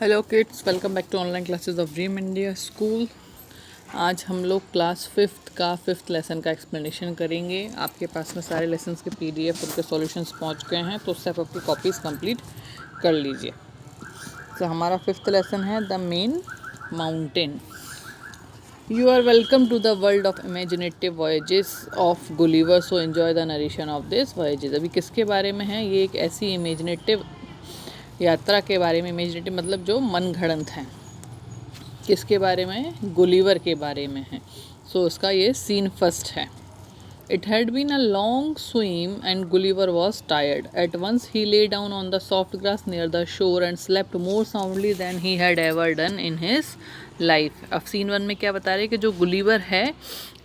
Hello kids, welcome back to online classes of dream India school. आज हम लोग class fifth का fifth lesson का एक्सप्लेनेशन करेंगे। आपके पास में सारे लेसन्स के पीडीएफ उनके सॉल्यूशंस पहुंच गए हैं, तो उससे आप अपनी कॉपीज़ कंप्लीट कर लीजिए। तो हमारा फिफ्थ लेसन है the man mountain. You are welcome to the world of imaginative voyages of Gulliver, so enjoy the narration of this voyages. अभी किसके बारे में है? ये एक ऐसी इमेजिनेटिव यात्रा के बारे में, इमेजिनेटिव मतलब जो मनगढ़ंत है। किसके बारे में? गुलिवर के बारे में है। सो उसका ये सीन फर्स्ट है। It had been a long swim and Gulliver was tired. At once he lay down on the soft grass near the shore and slept more soundly than he had ever done in his life. अब scene one में क्या बता रहे हैं कि जो Gulliver है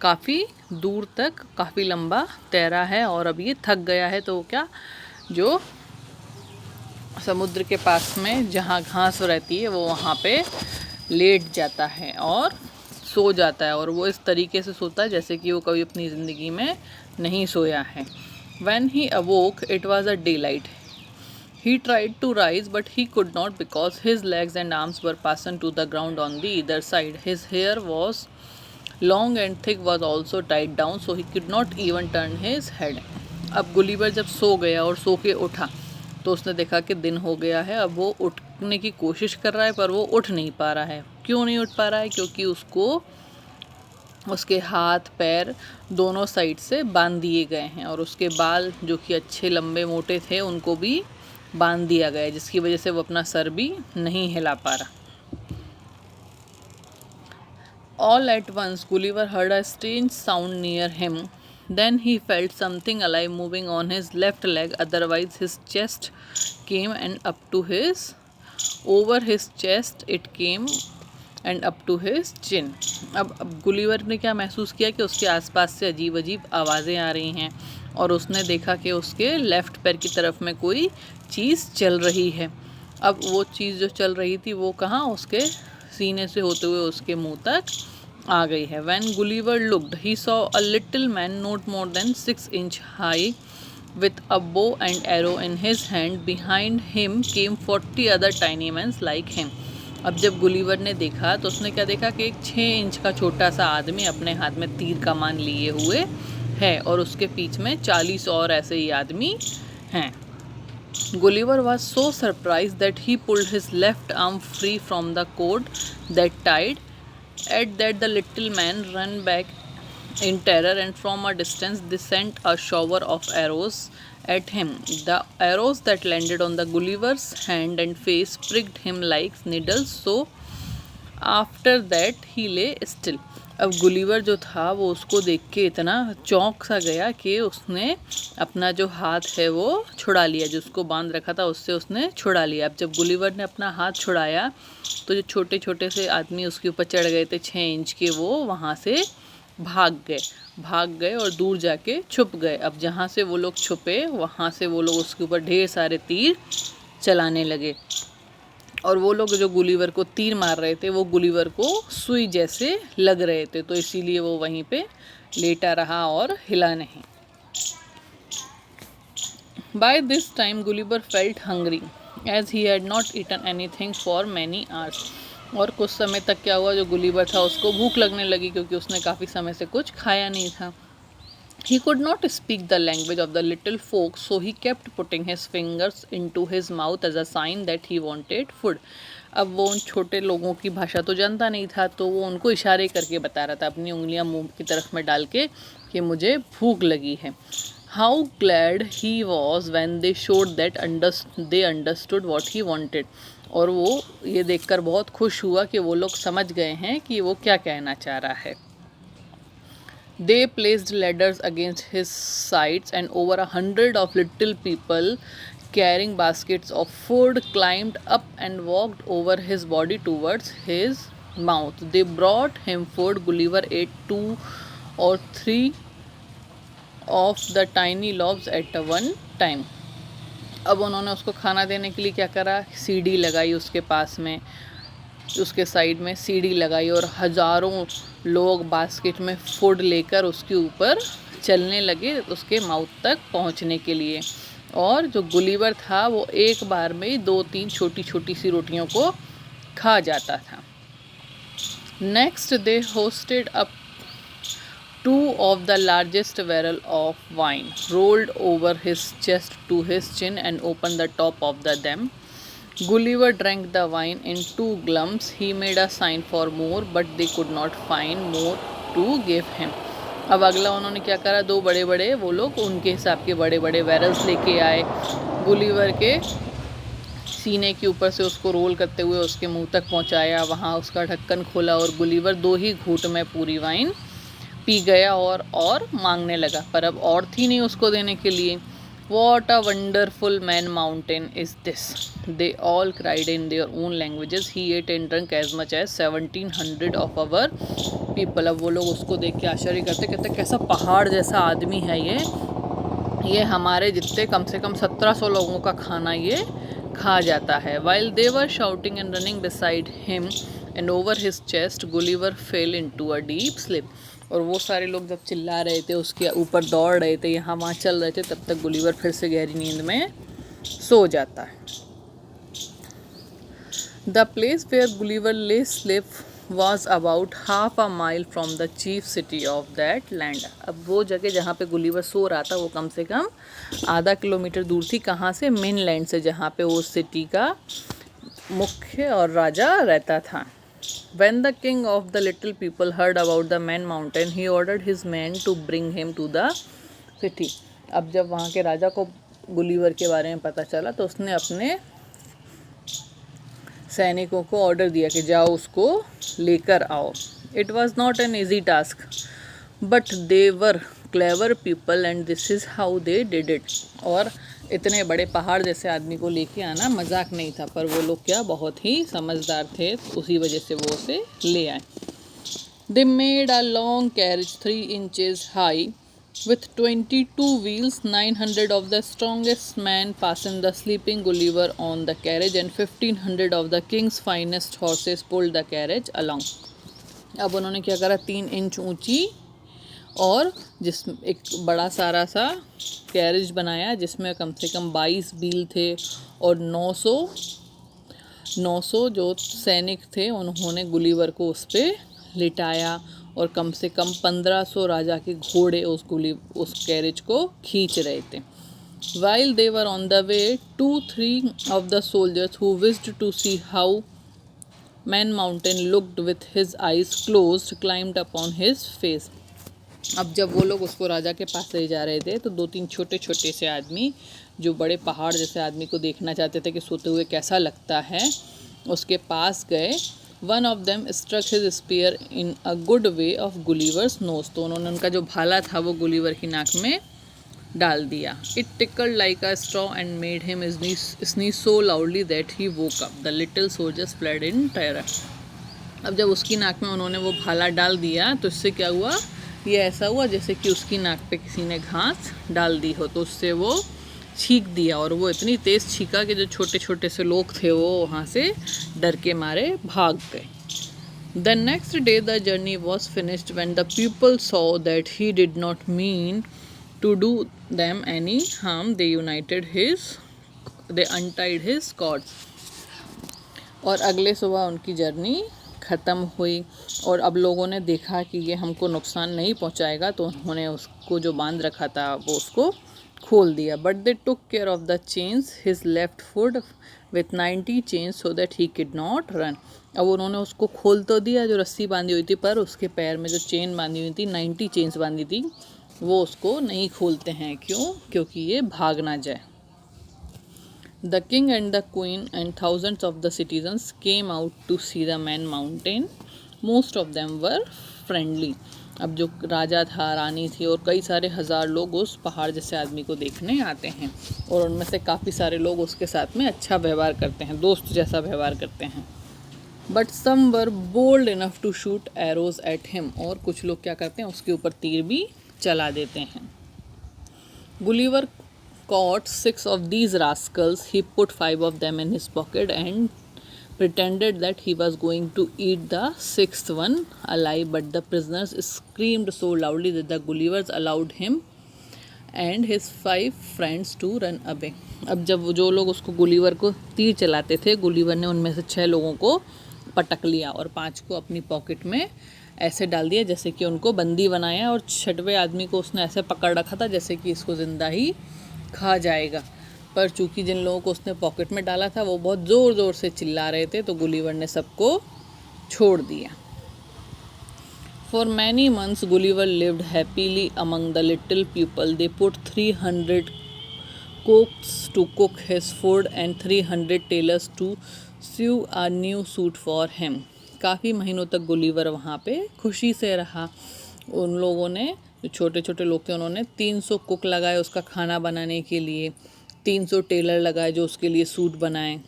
काफ़ी दूर तक, काफ़ी लंबा तैरा है और अब ये थक गया है, तो क्या जो समुद्र के पास में जहाँ घास रहती है वो वहाँ पे लेट जाता है और सो जाता है, और वो इस तरीके से सोता है जैसे कि वो कभी अपनी ज़िंदगी में नहीं सोया है। When he awoke, it was a daylight. He tried to rise, but he could not because his legs and arms were fastened to the ground on the either side. His hair was long and thick was also tied down, so he could not even turn his head. अब Gulliver जब सो गया और सो के उठा तो उसने देखा कि दिन हो गया है। अब वो उठने की कोशिश कर रहा है पर वो उठ नहीं पा रहा है। क्यों नहीं उठ पा रहा है? क्योंकि उसको उसके हाथ पैर दोनों साइड से बांध दिए गए हैं और उसके बाल जो कि अच्छे लंबे मोटे थे उनको भी बांध दिया गया है, जिसकी वजह से वो अपना सर भी नहीं हिला पा रहा। All at once Gulliver heard a strange sound near him. Then he felt something alive moving on his left leg, otherwise his chest came and up to his over his chest it came and up to his chin. अब Gulliver ने क्या महसूस किया कि उसके आसपास से अजीब अजीब आवाज़ें आ रही हैं और उसने देखा कि उसके लेफ़्ट पैर की तरफ में कोई चीज़ चल रही है। अब वो चीज़ जो चल रही थी वो कहाँ? उसके सीने से होते हुए उसके मुंह तक आ गई है। When Gulliver looked, he saw a little man not more than 6 inch high with a bow and arrow in his hand. Behind him came 40 other tiny men like him. अब जब गुलिवर ने देखा तो उसने क्या देखा कि एक 6 इंच का छोटा सा आदमी अपने हाथ में तीर कमान लिए हुए है और उसके पीछ में 40 और ऐसे ही आदमी हैं। Gulliver was so surprised that he pulled his left arm free from the cord that tied. At that the little man ran back in terror and from a distance they sent a shower of arrows at him. The arrows that landed on the Gulliver's hand and face pricked him like needles, so after that he lay still. अब Gulliver जो था वो उसको देख के इतना चौंक सा गया कि उसने अपना जो हाथ है वो छुड़ा लिया, जो उसको बांध रखा था उससे उसने छुड़ा लिया। अब जब गुलिवर ने अपना हाथ छुड़ाया तो जो छोटे छोटे से आदमी उसके ऊपर चढ़ गए थे 6 इंच के, वो वहाँ से भाग गए और दूर जाके छुप गए। अब जहाँ से वो लोग छुपे वहाँ से वो लोग उसके ऊपर ढेर सारे तीर चलाने लगे और वो लोग जो गुलिवर को तीर मार रहे थे वो गुलिवर को सुई जैसे लग रहे थे, तो इसीलिए वो वहीं पे लेटा रहा और हिला नहीं। By this time Gulliver felt hungry as he had not eaten anything for many hours. और कुछ समय तक क्या हुआ, जो गुलिवर था उसको भूख लगने लगी क्योंकि उसने काफ़ी समय से कुछ खाया नहीं था। He could not speak the language of the little folk, so he kept putting his fingers into his mouth as a sign that he wanted food. अब वो उन छोटे लोगों की भाषा तो जानता नहीं था, तो वो उनको इशारे करके बता रहा था अपनी उंगलियां मुंह की तरफ में डाल के कि मुझे भूख लगी है। How glad he was when they showed that they understood what he wanted. और वो ये देखकर बहुत खुश हुआ कि वो लोग समझ गए हैं कि वो क्या कहना चाह रहा है। They placed ladders against his sides and over 100 of little people carrying baskets of food climbed up and walked over his body towards his mouth. They brought him food. Gulliver ate 2 or 3 of the tiny loaves at one time. अब उन्होंने उसको खाना देने के लिए क्या करा? सीढ़ी लगाई उसके पास में, उसके साइड में सीढ़ी लगाई और हज़ारों लोग बास्केट में फूड लेकर उसके ऊपर चलने लगे उसके माउथ तक पहुंचने के लिए। और जो गुलिवर था वो एक बार में 2-3 छोटी छोटी सी रोटियों को खा जाता था। Next they hosted up 2 of the largest barrel of wine rolled over his chest to his chin and opened the top of them. Gulliver drank the wine in 2 gulps. He made a sign for more, but they could not find more to give him. अब अगला उन्होंने क्या करा, 2 बड़े बड़े वो लोग उनके हिसाब के बड़े बड़े बैरल्स लेके आए, गुलिवर के सीने के ऊपर से उसको रोल करते हुए उसके मुंह तक पहुंचाया, वहाँ उसका ढक्कन खोला और गुलिवर 2 ही घूंट में पूरी वाइन पी गया और मांगने लगा, पर अब और थी नहीं उसको देने के लिए। What a wonderful man mountain is this! They all cried in their own languages. He ate and drank as much as 1700 of our people. अब वो लोग उसको देख के आश्चर्य करते, कहते कैसा पहाड़ जैसा आदमी है ये हमारे जितने कम से कम 1700 लोगों का खाना ये खा जाता है। While they were shouting and running beside him and over his chest, Gulliver fell into a deep sleep. और वो सारे लोग जब चिल्ला रहे थे, उसके ऊपर दौड़ रहे थे, यहाँ वहाँ चल रहे थे, तब तक गुलिवर फिर से गहरी नींद में सो जाता है। द प्लेस वेयर गुलिवर ले sleep was about half a mile from the chief city of that land. अब वो जगह जहाँ पे गुलिवर सो रहा था वो कम से कम आधा किलोमीटर दूर थी, कहाँ से, मेन लैंड से, जहाँ पे वो सिटी का मुख्य और राजा रहता था। When the king of the little people heard about the man mountain, he ordered his men to bring him to the city. अब जब वहाँ के राजा को गुलिवर के बारे में पता चला तो उसने अपने सैनिकों को ऑर्डर दिया कि जाओ उसको लेकर आओ। It was not an easy task, but they were clever people and this is how they did it. और इतने बड़े पहाड़ जैसे आदमी को लेके आना मजाक नहीं था, पर वो लोग क्या बहुत ही समझदार थे, उसी वजह से वो उसे ले आए। They made a long carriage 3 inches high with 22 wheels. 900 of the strongest men fastened the sleeping Gulliver on the carriage and 1500 of the king's finest horses pulled the carriage along. अब उन्होंने क्या करा, 3 इंच ऊंची और जिस एक बड़ा सारा सा कैरेज बनाया जिसमें कम से कम 22 व्हील थे और 900 जो सैनिक थे उन्होंने गुलिवर को उस पर लिटाया और कम से कम 1500 राजा के घोड़े उस कैरेज को खींच रहे थे। While they were on the way, 2-3 of the soldiers who wished to see how Man Mountain looked with his eyes closed climbed upon his face. अब जब वो लोग उसको राजा के पास ले जा रहे थे तो 2-3 छोटे छोटे से आदमी जो बड़े पहाड़ जैसे आदमी को देखना चाहते थे कि सोते हुए कैसा लगता है, उसके पास गए। One of them struck his spear in a good way of Gulliver's nose, तो उन्होंने उनका जो भाला था वो गुलिवर की नाक में डाल दिया। It tickled like a straw and made him sneeze so loudly that he woke up. The little soldiers fled in terror. अब जब उसकी नाक में उन्होंने वो भाला डाल दिया तो इससे क्या हुआ, ये ऐसा हुआ जैसे कि उसकी नाक पे किसी ने घास डाल दी हो, तो उससे वो छींक दिया और वो इतनी तेज़ छींका कि जो छोटे छोटे से लोग थे वो वहाँ से डर के मारे भाग गए। The next day the journey was finished when the people saw that he did not mean to do them any harm. They untied his cords. और अगले सुबह उनकी जर्नी ख़त्म हुई और अब लोगों ने देखा कि ये हमको नुकसान नहीं पहुंचाएगा, तो उन्होंने उसको जो बांध रखा था वो उसको खोल दिया। But they took care of the chains his left foot with 90 chains so that he could not run. अब उन्होंने उसको खोल तो दिया जो रस्सी बांधी हुई थी, पर उसके पैर में जो चेन बांधी हुई थी, 90 चेन्स बांधी थी, वो उसको नहीं खोलते हैं। क्यों? क्योंकि ये भाग ना जाए। The king and the queen and thousands of the citizens came out to see the Man Mountain. Most of them were friendly. अब जो राजा था, रानी थी और कई सारे हज़ार लोग उस पहाड़ जैसे आदमी को देखने आते हैं और उनमें से काफ़ी सारे लोग उसके साथ में अच्छा व्यवहार करते हैं, दोस्त जैसा व्यवहार करते हैं। But some were bold enough to shoot arrows at him. और कुछ लोग क्या करते हैं, उसके ऊपर तीर भी चला देते हैं। Gulliver caught 6 of these rascals. He put 5 of them in his pocket and pretended that he was going to eat the 6th one alive, but the prisoners screamed so loudly that the Gullivers allowed him and his 5 friends to run away. अब जब जो लोग उसको Gulliver को तीर चलाते थे, Gulliver ने उनमें से 6 लोगों को पटक लिया और 5 को अपनी पॉकेट में ऐसे डाल दिया जैसे कि उनको बंदी बनाया, और 6वें आदमी को उसने ऐसे पकड़ रखा था जैसे कि इसको ज़िंदा ही खा जाएगा। पर चूंकि जिन लोगों को उसने पॉकेट में डाला था वो बहुत ज़ोर ज़ोर से चिल्ला रहे थे, तो गुलिवर ने सबको छोड़ दिया। For many months, Gulliver lived happily among the little people. They put 300 cooks to cook his food and 300 tailors to sew a new suit for him. काफ़ी महीनों तक गुलिवर वहाँ पे खुशी से रहा। उन लोगों ने, जो छोटे छोटे लोग थे, उन्होंने 300 कुक लगाए उसका खाना बनाने के लिए, 300 टेलर लगाए जो उसके लिए सूट बनाए।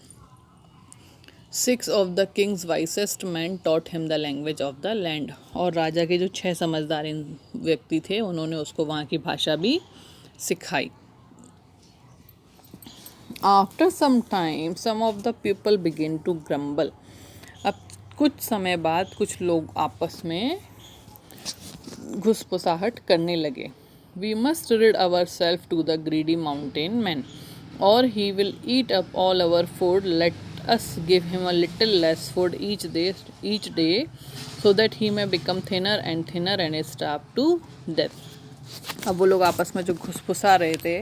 6 of the king's wisest men taught him the language of the land. और राजा के जो 6 समझदार व्यक्ति थे उन्होंने उसको वहाँ की भाषा भी सिखाई। After some time, some of the people begin to grumble. अब कुछ समय बाद कुछ लोग आपस में घुसपुसाहट करने लगे। We must rid ourselves to the greedy mountain man, or he will eat up all our food. Let us give him a little less food each day so that he may become thinner and thinner and starve to death. अब वो लोग आपस में जो घुसपुसा रहे थे,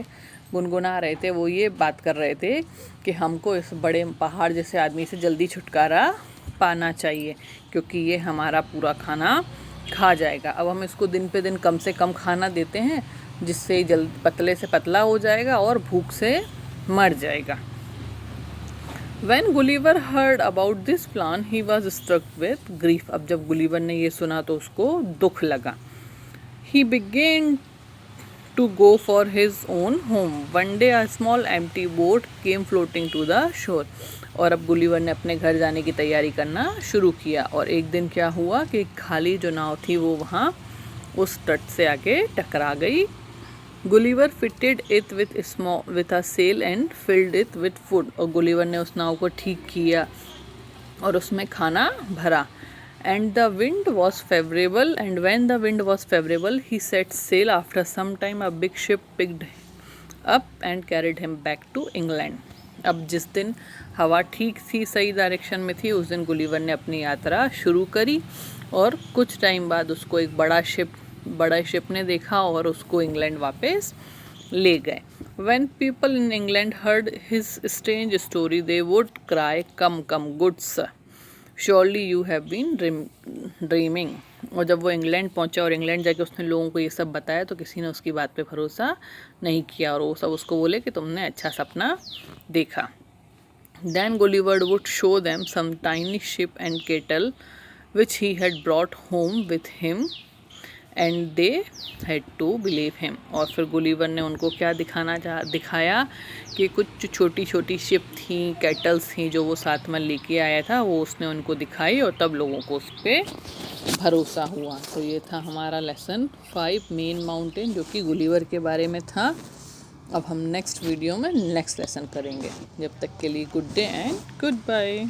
गुनगुना रहे थे, वो ये बात कर रहे थे कि हमको इस बड़े पहाड़ जैसे आदमी से जल्दी छुटकारा पाना चाहिए, क्योंकि ये हमारा पूरा खाना खा जाएगा। अब हम इसको दिन पे दिन कम से कम खाना देते हैं, जिससे जल्द पतले से पतला हो जाएगा और भूख से मर जाएगा। When Gulliver heard about this plan, he was struck with grief. अब जब गुलिवर ने ये सुना तो उसको दुख लगा। He began to go for his own home. One day a small empty boat came floating to the shore. और अब गुलिवर ने अपने घर जाने की तैयारी करना शुरू किया, और एक दिन क्या हुआ कि खाली जो नाव थी वो वहाँ उस तट से आके टकरा गई। Gulliver fitted it with a sail and filled it with food. और गुलिवर ने उस नाव को ठीक किया और उसमें खाना भरा। And the wind was favourable, and when the wind was favourable he set sail. After some time a big ship picked up and carried him back to England. अब जिस दिन हवा ठीक थी, सही डायरेक्शन में थी, उस दिन गुलिवर ने अपनी यात्रा शुरू करी, और कुछ टाइम बाद उसको एक बड़ा शिप ने देखा और उसको इंग्लैंड वापस ले गए। When people in England heard his strange story, they would cry, "Come, come, good sir, surely you have been dreaming." और जब वो इंग्लैंड पहुंचा और इंग्लैंड जाके उसने लोगों को ये सब बताया, तो किसी ने उसकी बात पे भरोसा नहीं किया, और वो सब उसको बोले कि तुमने अच्छा सपना देखा। Then Gulliver would show them some tiny ship and cattle which he had brought home with him, and they had to believe him. और फिर गुलिवर ने उनको क्या दिखाया कि कुछ छोटी छोटी शिप थी, कैटल्स थी जो वो साथ में लेके आया था, वो उसने उनको दिखाई, और तब लोगों को उस पर भरोसा हुआ। तो ये था हमारा लेसन 5 मेन माउंटेन, जो कि गुलिवर के बारे में था। अब हम नेक्स्ट वीडियो में नेक्स्ट लेसन करेंगे। जब तक के लिए good day and good bye.